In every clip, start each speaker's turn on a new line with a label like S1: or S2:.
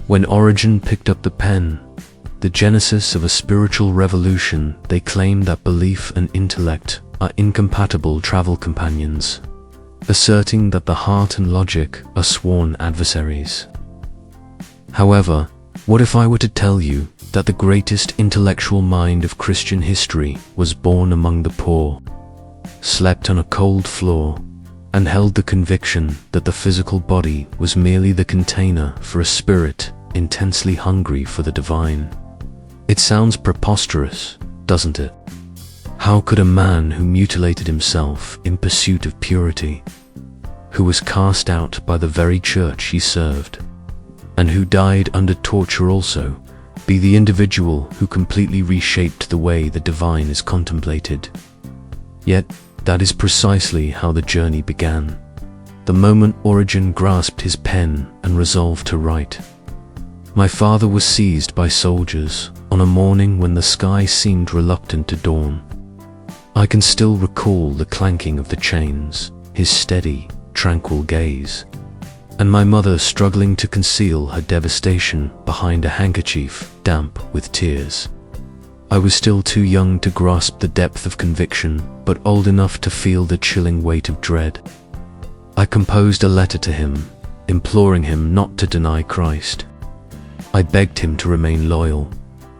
S1: When Origen picked up the pen, the genesis of a spiritual revolution, they claim that belief and intellect are incompatible travel companions, asserting that the heart and logic are sworn adversaries. However, what if I were to tell you that the greatest intellectual mind of Christian history was born among the poor, slept on a cold floor, and held the conviction that the physical body was merely the container for a spirit intensely hungry for the divine? It sounds preposterous, doesn't it? How could a man who mutilated himself in pursuit of purity, who was cast out by the very church he served, and who died under torture also, be the individual who completely reshaped the way the divine is contemplated? Yet, that is precisely how the journey began. The moment Origen grasped his pen and resolved to write. My father was seized by soldiers on a morning when the sky seemed reluctant to dawn. I can still recall the clanking of the chains, his steady, tranquil gaze, and my mother struggling to conceal her devastation behind a handkerchief damp with tears. I was still too young to grasp the depth of conviction, but old enough to feel the chilling weight of dread. I composed a letter to him, imploring him not to deny Christ. I begged him to remain loyal,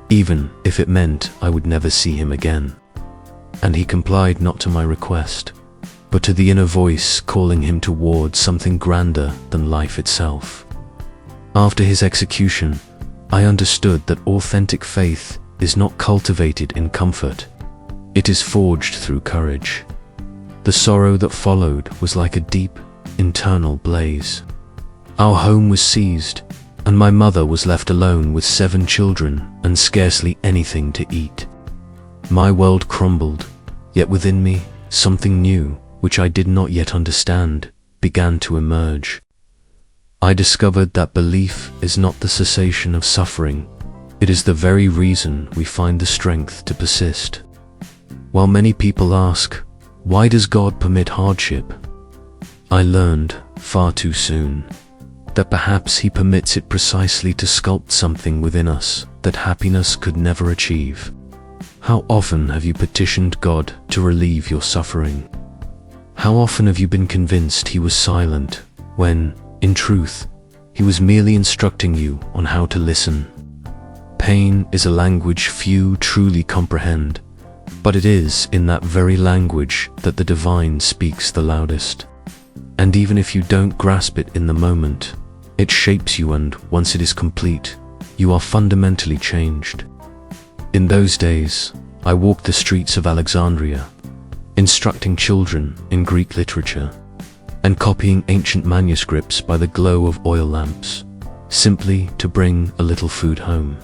S1: even if it meant I would never see him again. And he complied not to my request, but to the inner voice calling him toward something grander than life itself. After his execution, I understood that authentic faith is not cultivated in comfort. It is forged through courage. The sorrow that followed was like a deep, internal blaze. Our home was seized, and my mother was left alone with 7 children and scarcely anything to eat. My world crumbled, yet within me, something new, which I did not yet understand, began to emerge. I discovered that belief is not the cessation of suffering. It is the very reason we find the strength to persist. While many people ask, why does God permit hardship? I learned, far too soon, that perhaps He permits it precisely to sculpt something within us that happiness could never achieve. How often have you petitioned God to relieve your suffering? How often have you been convinced He was silent, when, in truth, He was merely instructing you on how to listen? Pain is a language few truly comprehend, but it is in that very language that the divine speaks the loudest. And even if you don't grasp it in the moment, it shapes you, and once it is complete, you are fundamentally changed. In those days, I walked the streets of Alexandria, instructing children in Greek literature, and copying ancient manuscripts by the glow of oil lamps, simply to bring a little food home.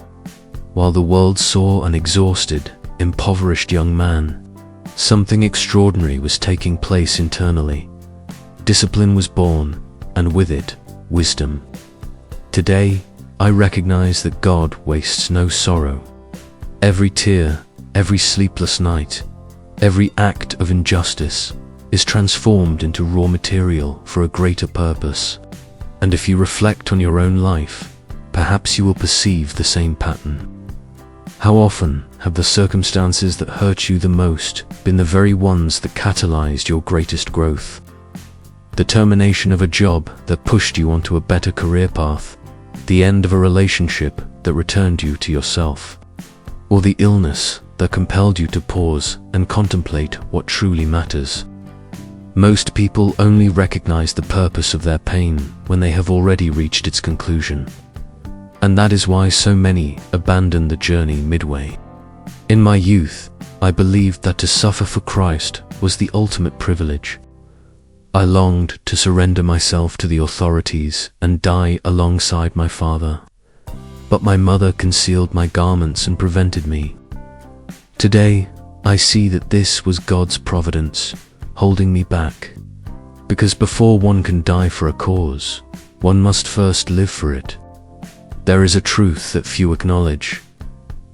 S1: While the world saw an exhausted, impoverished young man, something extraordinary was taking place internally. Discipline was born, and with it, wisdom. Today, I recognize that God wastes no sorrow. Every tear, every sleepless night, every act of injustice is transformed into raw material for a greater purpose. And if you reflect on your own life, perhaps you will perceive the same pattern. How often have the circumstances that hurt you the most been the very ones that catalyzed your greatest growth? The termination of a job that pushed you onto a better career path, the end of a relationship that returned you to yourself, or the illness that compelled you to pause and contemplate what truly matters. Most people only recognize the purpose of their pain when they have already reached its conclusion. And that is why so many abandon the journey midway. In my youth, I believed that to suffer for Christ was the ultimate privilege. I longed to surrender myself to the authorities and die alongside my father. But my mother concealed my garments and prevented me. Today, I see that this was God's providence, holding me back. Because before one can die for a cause, one must first live for it. There is a truth that few acknowledge.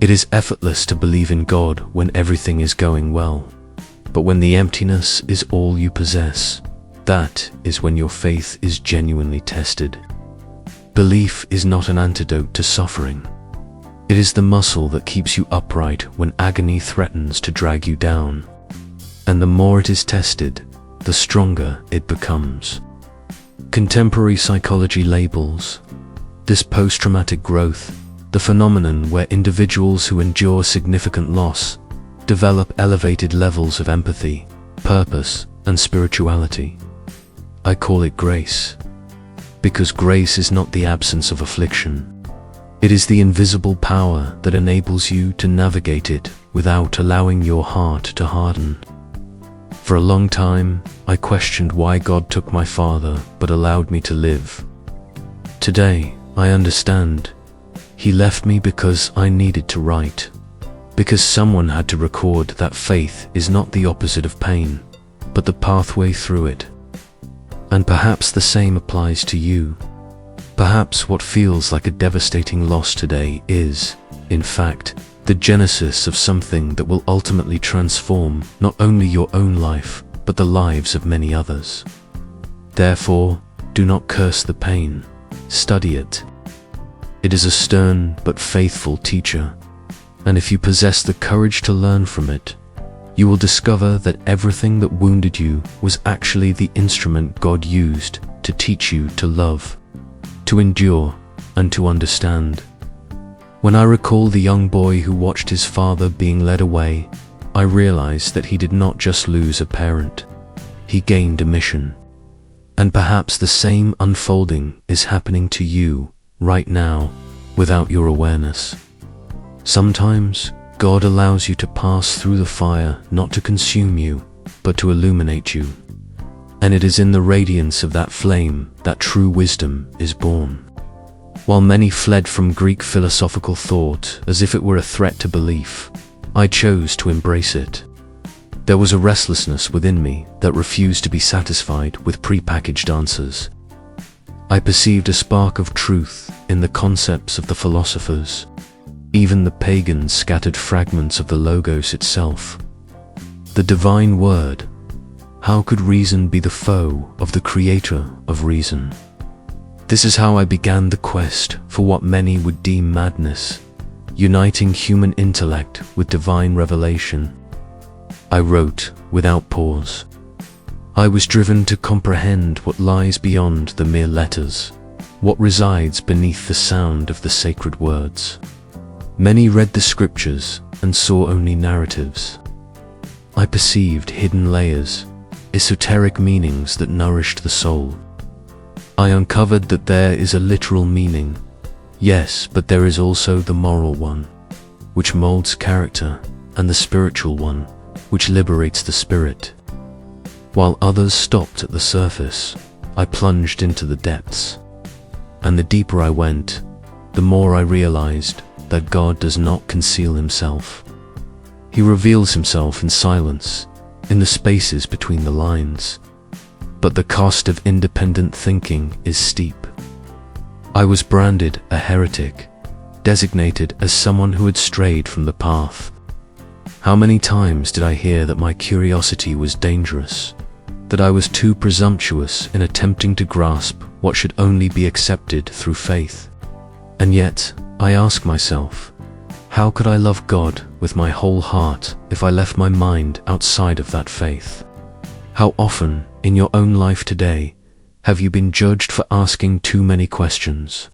S1: It is effortless to believe in God when everything is going well. But when the emptiness is all you possess, that is when your faith is genuinely tested. Belief is not an antidote to suffering. It is the muscle that keeps you upright when agony threatens to drag you down. And the more it is tested, the stronger it becomes. Contemporary psychology labels this post-traumatic growth the phenomenon where individuals who endure significant loss develop elevated levels of empathy, purpose, and spirituality. I call it grace, because grace is not the absence of affliction. It is the invisible power that enables you to navigate it without allowing your heart to harden. For a long time, I questioned why God took my father but allowed me to live. Today, I understand. He left me because I needed to write, because someone had to record that faith is not the opposite of pain, but the pathway through it. And perhaps the same applies to you. Perhaps what feels like a devastating loss today is, in fact, the genesis of something that will ultimately transform not only your own life, but the lives of many others. Therefore, do not curse the pain, study it. It is a stern but faithful teacher, and if you possess the courage to learn from it, you will discover that everything that wounded you was actually the instrument God used to teach you to love, to endure, and to understand. When I recall the young boy who watched his father being led away, I realized that he did not just lose a parent, he gained a mission. And perhaps the same unfolding is happening to you right now, without your awareness. Sometimes, God allows you to pass through the fire not to consume you, but to illuminate you. And it is in the radiance of that flame that true wisdom is born. While many fled from Greek philosophical thought as if it were a threat to belief, I chose to embrace it. There was a restlessness within me that refused to be satisfied with prepackaged answers. I perceived a spark of truth in the concepts of the philosophers, even the pagans scattered fragments of the Logos itself. The divine word. How could reason be the foe of the creator of reason? This is how I began the quest for what many would deem madness, uniting human intellect with divine revelation. I wrote without pause. I was driven to comprehend what lies beyond the mere letters, what resides beneath the sound of the sacred words. Many read the scriptures and saw only narratives. I perceived hidden layers, esoteric meanings that nourished the soul. I uncovered that there is a literal meaning, yes, but there is also the moral one, which molds character, and the spiritual one, which liberates the spirit. While others stopped at the surface, I plunged into the depths. And the deeper I went, the more I realized that God does not conceal himself. He reveals himself in silence, in the spaces between the lines. But the cost of independent thinking is steep. I was branded a heretic, designated as someone who had strayed from the path. How many times did I hear that my curiosity was dangerous, that I was too presumptuous in attempting to grasp what should only be accepted through faith? And yet, I ask myself, how could I love God with my whole heart if I left my mind outside of that faith? How often, in your own life today, have you been judged for asking too many questions?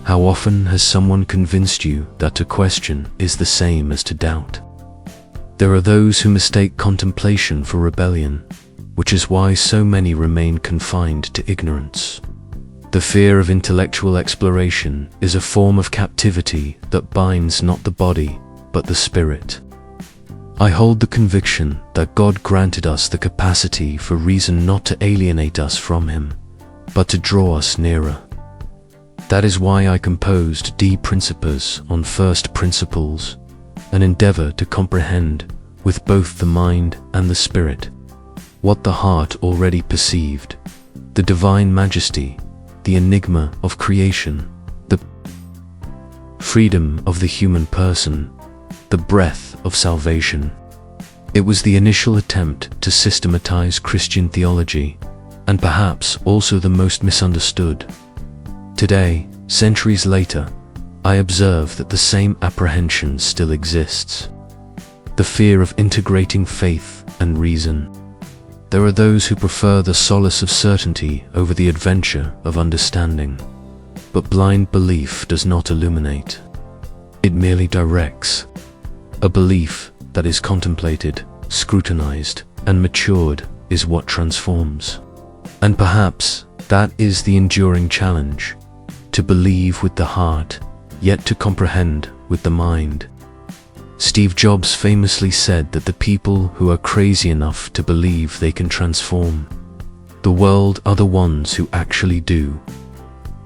S1: How often has someone convinced you that to question is the same as to doubt? There are those who mistake contemplation for rebellion, which is why so many remain confined to ignorance. The fear of intellectual exploration is a form of captivity that binds not the body, but the spirit. I hold the conviction that God granted us the capacity for reason not to alienate us from him, but to draw us nearer. That is why I composed De Principis on first principles, an endeavor to comprehend, with both the mind and the spirit, what the heart already perceived, the divine majesty, the enigma of creation, the freedom of the human person, the breath of salvation. It was the initial attempt to systematize Christian theology, and perhaps also the most misunderstood. Today, Centuries later, I observe that the same apprehension still exists. The fear of integrating faith and reason. There are those who prefer the solace of certainty over the adventure of understanding. But blind belief does not illuminate. It merely directs. A belief that is contemplated, scrutinized, and matured is what transforms. And perhaps that is the enduring challenge, to believe with the heart, yet to comprehend with the mind. Steve Jobs famously said that the people who are crazy enough to believe they can transform the world are the ones who actually do.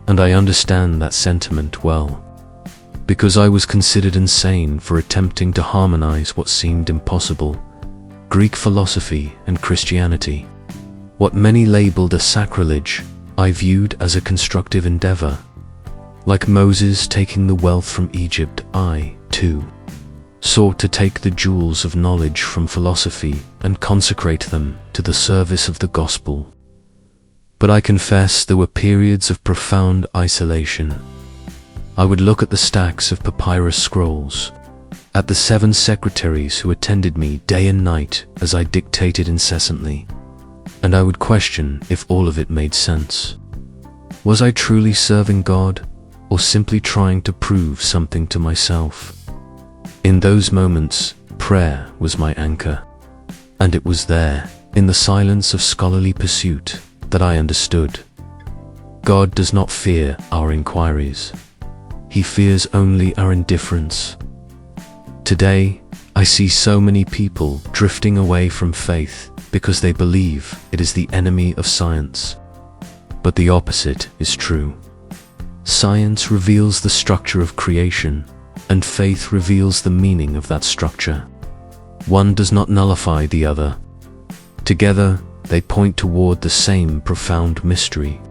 S1: And I understand that sentiment well, because I was considered insane for attempting to harmonize what seemed impossible: Greek philosophy and Christianity. What many labeled a sacrilege, I viewed as a constructive endeavor. Like Moses taking the wealth from Egypt, I, too, sought to take the jewels of knowledge from philosophy and consecrate them to the service of the gospel. But I confess there were periods of profound isolation. I would look at the stacks of papyrus scrolls, at the 7 secretaries who attended me day and night as I dictated incessantly, and I would question if all of it made sense. Was I truly serving God, or simply trying to prove something to myself? In those moments, prayer was my anchor. And it was there, in the silence of scholarly pursuit, that I understood. God does not fear our inquiries. He fears only our indifference. Today, I see so many people drifting away from faith because they believe it is the enemy of science. But the opposite is true. Science reveals the structure of creation, and faith reveals the meaning of that structure. One does not nullify the other. Together, they point toward the same profound mystery.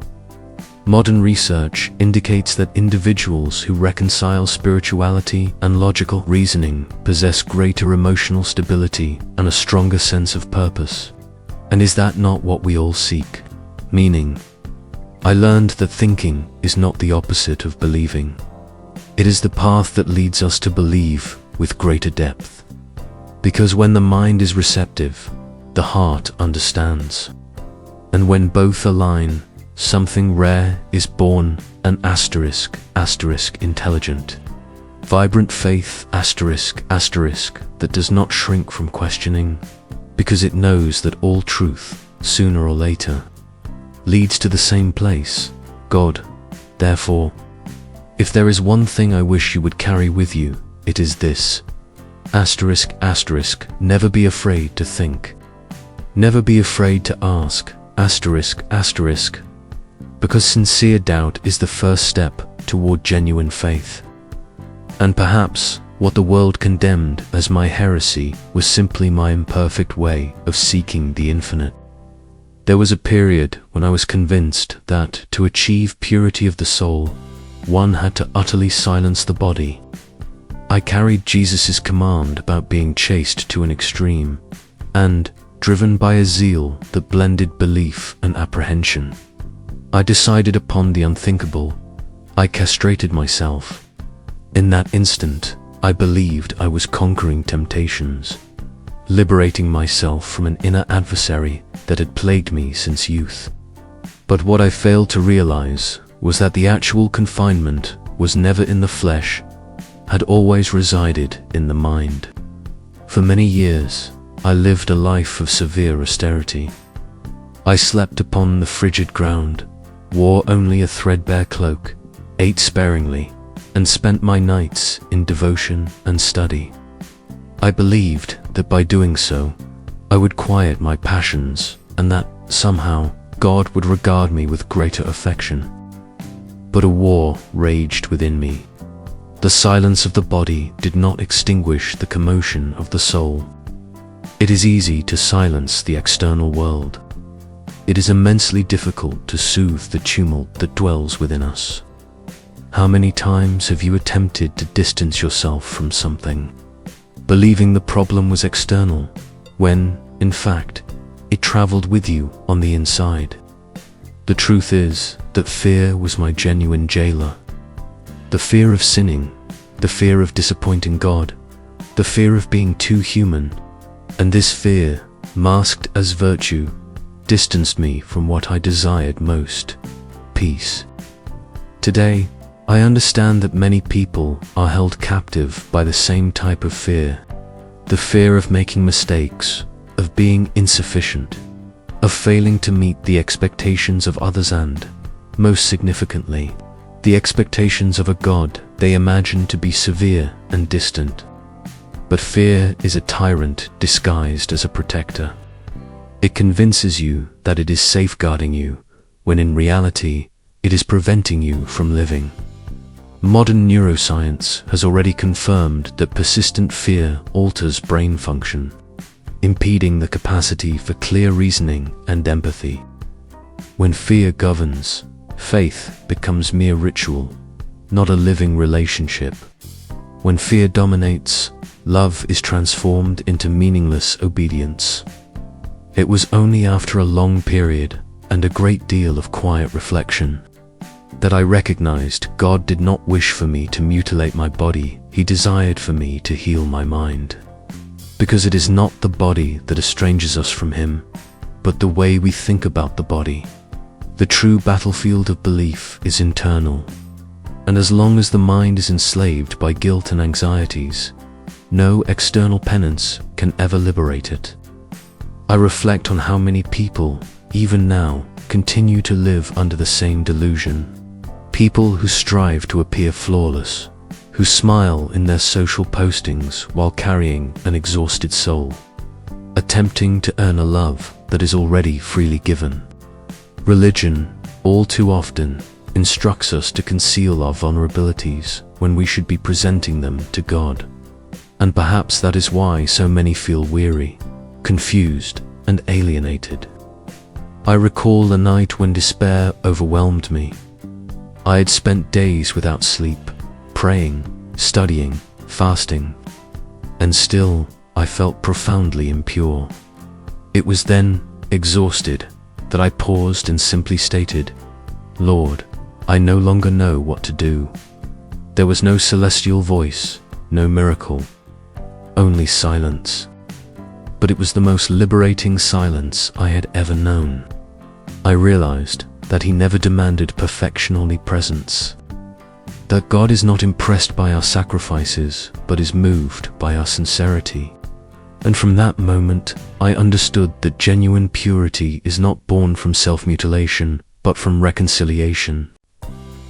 S1: Modern research indicates that individuals who reconcile spirituality and logical reasoning possess greater emotional stability and a stronger sense of purpose. And is that not what we all seek? Meaning. I learned that thinking is not the opposite of believing. It is the path that leads us to believe with greater depth. Because when the mind is receptive, the heart understands. And when both align, something rare is born, an asterisk intelligent. Vibrant faith that does not shrink from questioning, because it knows that all truth, sooner or later, leads to the same place, God. Therefore, if there is one thing I wish you would carry with you, it is this. Never be afraid to think. Never be afraid to ask. Because sincere doubt is the first step toward genuine faith. And perhaps what the world condemned as my heresy was simply my imperfect way of seeking the infinite. There was a period when I was convinced that to achieve purity of the soul, one had to utterly silence the body. I carried Jesus' command about being chaste to an extreme, and, driven by a zeal that blended belief and apprehension, I decided upon the unthinkable. I castrated myself. In that instant, I believed I was conquering temptations, liberating myself from an inner adversary that had plagued me since youth. But what I failed to realize was that the actual confinement was never in the flesh, had always resided in the mind. For many years, I lived a life of severe austerity. I slept upon the frigid ground, wore only a threadbare cloak, ate sparingly, and spent my nights in devotion and study. I believed that by doing so, I would quiet my passions and that, somehow, God would regard me with greater affection. But a war raged within me. The silence of the body did not extinguish the commotion of the soul. It is easy to silence the external world. It is immensely difficult to soothe the tumult that dwells within us. How many times have you attempted to distance yourself from something, believing the problem was external, when, in fact, it traveled with you on the inside? The truth is that fear was my genuine jailer. The fear of sinning, the fear of disappointing God, the fear of being too human, and this fear, masked as virtue, distanced me from what I desired most: peace. Today, I understand that many people are held captive by the same type of fear: the fear of making mistakes, of being insufficient, of failing to meet the expectations of others and, most significantly, the expectations of a God they imagine to be severe and distant. But fear is a tyrant disguised as a protector. It convinces you that it is safeguarding you, when in reality, it is preventing you from living. Modern neuroscience has already confirmed that persistent fear alters brain function, impeding the capacity for clear reasoning and empathy. When fear governs, faith becomes mere ritual, not a living relationship. When fear dominates, love is transformed into meaningless obedience. It was only after a long period and a great deal of quiet reflection that I recognized God did not wish for me to mutilate my body. He desired for me to heal my mind. Because it is not the body that estranges us from Him, but the way we think about the body. The true battlefield of belief is internal, and as long as the mind is enslaved by guilt and anxieties, no external penance can ever liberate it. I reflect on how many people, even now, continue to live under the same delusion. People who strive to appear flawless, who smile in their social postings while carrying an exhausted soul, attempting to earn a love that is already freely given. Religion, all too often, instructs us to conceal our vulnerabilities when we should be presenting them to God. And perhaps that is why so many feel weary, confused, and alienated. I recall a night when despair overwhelmed me. I had spent days without sleep, praying, studying, fasting, and still I felt profoundly impure. It was then, exhausted, that I paused and simply stated, "Lord, I no longer know what to do." There was no celestial voice, no miracle, only silence. But it was the most liberating silence I had ever known. I realized that He never demanded perfection, only presence. That God is not impressed by our sacrifices, but is moved by our sincerity. And from that moment, I understood that genuine purity is not born from self-mutilation, but from reconciliation.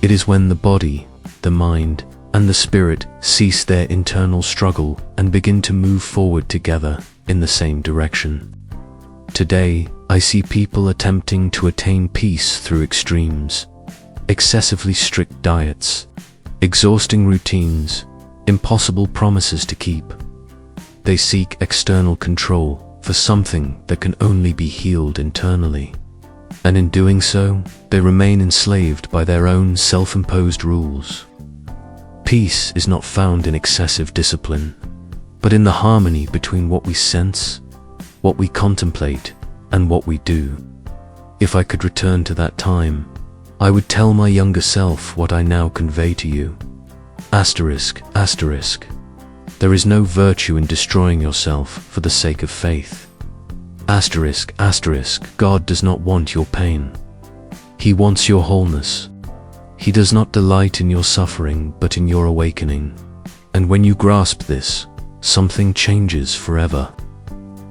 S1: It is when the body, the mind, and the spirit cease their internal struggle and begin to move forward together in the same direction. Today, I see people attempting to attain peace through extremes: excessively strict diets, exhausting routines, impossible promises to keep. They seek external control for something that can only be healed internally. And in doing so, they remain enslaved by their own self-imposed rules. Peace is not found in excessive discipline, but in the harmony between what we sense, what we contemplate, and what we do. If I could return to that time, I would tell my younger self what I now convey to you. Asterisk, asterisk. There is no virtue in destroying yourself for the sake of faith. Asterisk, asterisk. God does not want your pain. He wants your wholeness. He does not delight in your suffering, but in your awakening. And when you grasp this, something changes forever.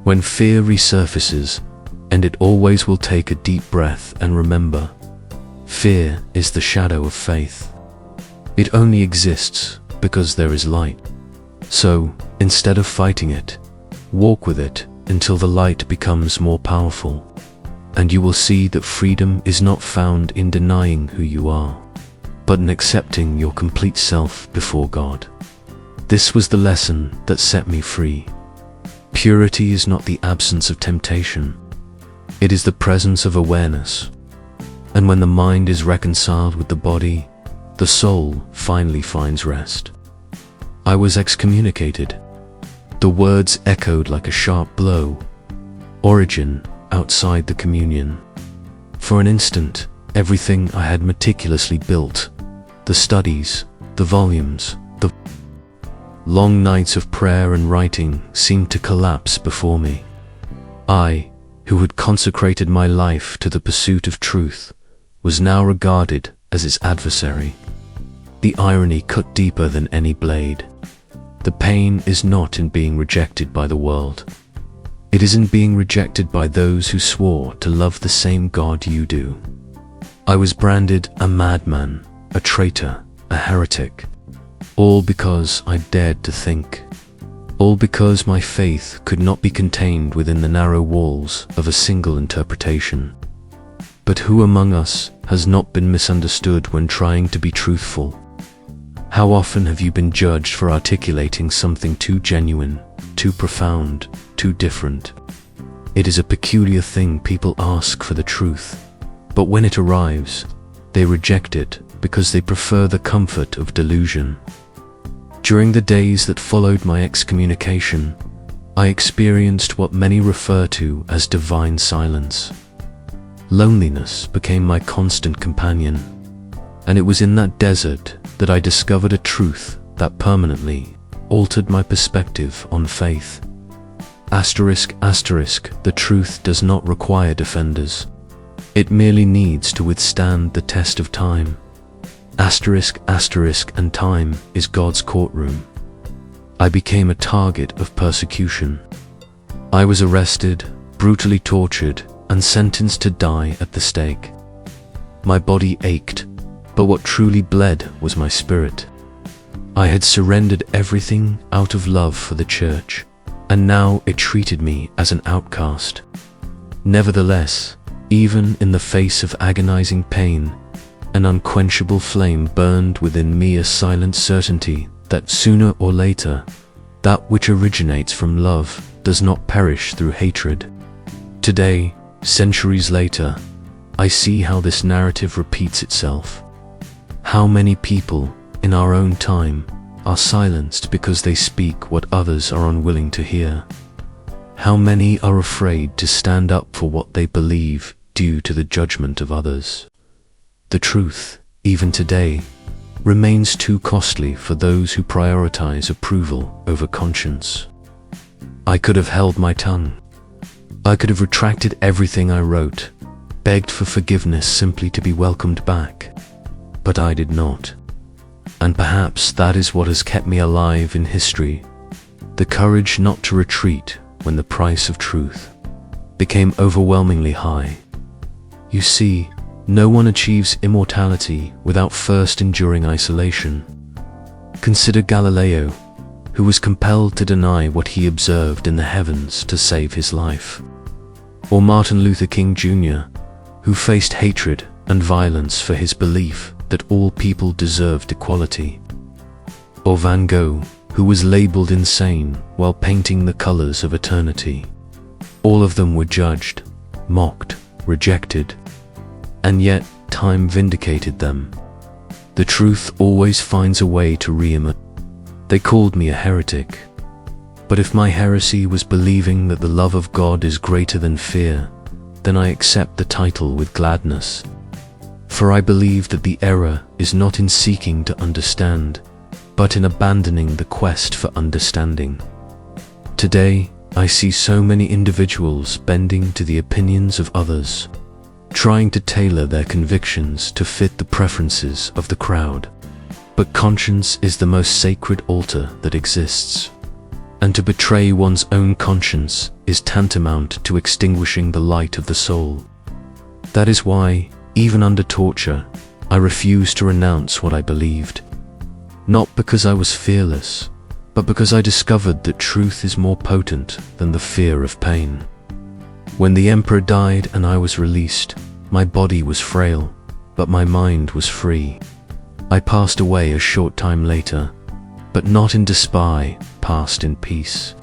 S1: When fear resurfaces, and it always will, take a deep breath and remember, fear is the shadow of faith. It only exists because there is light. So, instead of fighting it, walk with it until the light becomes more powerful, and you will see that freedom is not found in denying who you are, but in accepting your complete self before God. This was the lesson that set me free. Purity is not the absence of temptation. It is the presence of awareness. And when the mind is reconciled with the body, the soul finally finds rest. I was excommunicated. The words echoed like a sharp blow. Origen, outside the communion. For an instant, everything I had meticulously built, the studies, The volumes, the long nights of prayer and writing seemed to collapse before me. I, who had consecrated my life to the pursuit of truth, was now regarded as its adversary. The irony cut deeper than any blade. The pain is not in being rejected by the world. It is in being rejected by those who swore to love the same God you do. I was branded a madman, a traitor, a heretic, all because I dared to think. All because my faith could not be contained within the narrow walls of a single interpretation. But who among us has not been misunderstood when trying to be truthful? How often have you been judged for articulating something too genuine, too profound, too different? It is a peculiar thing people ask for the truth, but when it arrives, they reject it because they prefer the comfort of delusion. During the days that followed my excommunication, I experienced what many refer to as divine silence. Loneliness became my constant companion, and it was in that desert that I discovered a truth that permanently altered my perspective on faith. Asterisk, asterisk, the truth does not require defenders. It merely needs to withstand the test of time. Asterisk, asterisk, and time is God's courtroom. I became a target of persecution. I was arrested, brutally tortured, and sentenced to die at the stake. My body ached, but what truly bled was my spirit. I had surrendered everything out of love for the church, and now it treated me as an outcast. Nevertheless, even in the face of agonizing pain, an unquenchable flame burned within me, a silent certainty that sooner or later, that which originates from love does not perish through hatred. Today, centuries later, I see how this narrative repeats itself. How many people, in our own time, are silenced because they speak what others are unwilling to hear. How many are afraid to stand up for what they believe due to the judgment of others. The truth, even today, remains too costly for those who prioritize approval over conscience. I could have held my tongue. I could have retracted everything I wrote, begged for forgiveness simply to be welcomed back. But I did not. And perhaps that is what has kept me alive in history, the courage not to retreat when the price of truth became overwhelmingly high. You see, no one achieves immortality without first enduring isolation. Consider Galileo, who was compelled to deny what he observed in the heavens to save his life. Or Martin Luther King Jr., who faced hatred and violence for his belief that all people deserved equality. Or Van Gogh, who was labeled insane while painting the colors of eternity. All of them were judged, mocked, rejected, and yet time vindicated them. The truth always finds a way to re-emerge. They called me a heretic, but if my heresy was believing that the love of God is greater than fear, then I accept the title with gladness. For I believe that the error is not in seeking to understand, but in abandoning the quest for understanding. Today, I see so many individuals bending to the opinions of others, trying to tailor their convictions to fit the preferences of the crowd. But conscience is the most sacred altar that exists, and to betray one's own conscience is tantamount to extinguishing the light of the soul. That is why, even under torture, I refused to renounce what I believed. Not because I was fearless, but because I discovered that truth is more potent than the fear of pain. When the emperor died and I was released, my body was frail, but my mind was free. I passed away a short time later, but not in despair, passed in peace,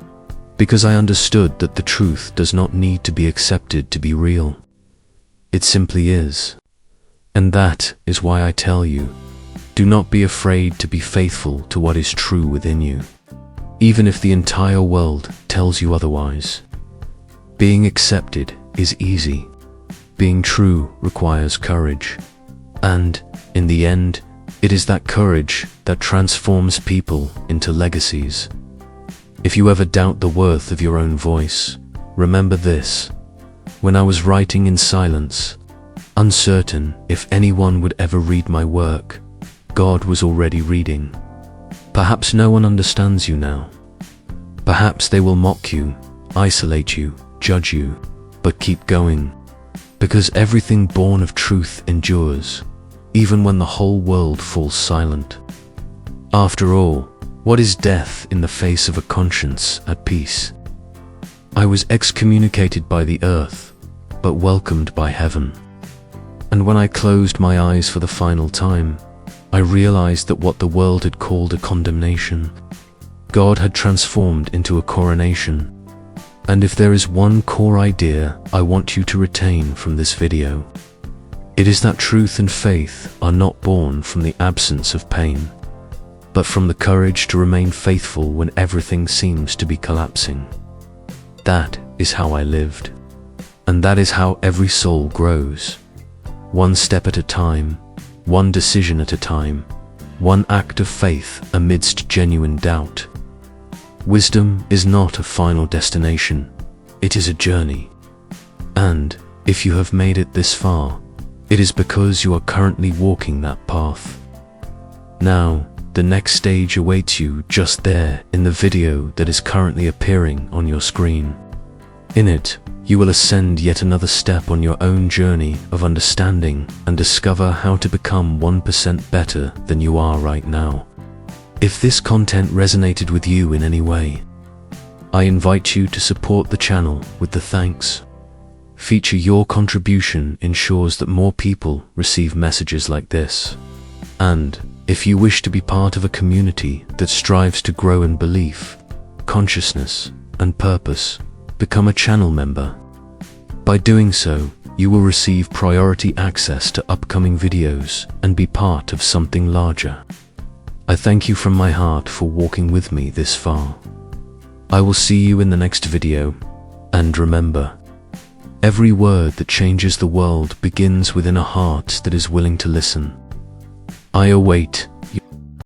S1: because I understood that the truth does not need to be accepted to be real. It simply is. And that is why I tell you, do not be afraid to be faithful to what is true within you, even if the entire world tells you otherwise. Being accepted is easy. Being true requires courage. And, in the end, It is that courage that transforms people into legacies. If you ever doubt the worth of your own voice, remember this. When I was writing in silence, uncertain if anyone would ever read my work, God was already reading. Perhaps no one understands you now. Perhaps they will mock you, isolate you, judge you, but keep going. Because everything born of truth endures, even when the whole world falls silent. After all, what is death in the face of a conscience at peace? I was excommunicated by the earth, but welcomed by heaven. And when I closed my eyes for the final time, I realized that what the world had called a condemnation, God had transformed into a coronation. And if there is one core idea I want you to retain from this video, it is that truth and faith are not born from the absence of pain, but from the courage to remain faithful when everything seems to be collapsing. That is how I lived. And that is how every soul grows. One step at a time, one decision at a time, one act of faith amidst genuine doubt. Wisdom is not a final destination, it is a journey. And if you have made it this far, it is because you are currently walking that path. Now, the next stage awaits you just there in the video that is currently appearing on your screen. In it, you will ascend yet another step on your own journey of understanding and discover how to become 1% better than you are right now. If this content resonated with you in any way, I invite you to support the channel with the thanks. Feature your contribution ensures that more people receive messages like this. And if you wish to be part of a community that strives to grow in belief, consciousness, and purpose, become a channel member. By doing so, you will receive priority access to upcoming videos and be part of something larger. I thank you from my heart for walking with me this far. I will see you in the next video, and remember, every word that changes the world begins within a heart that is willing to listen. I await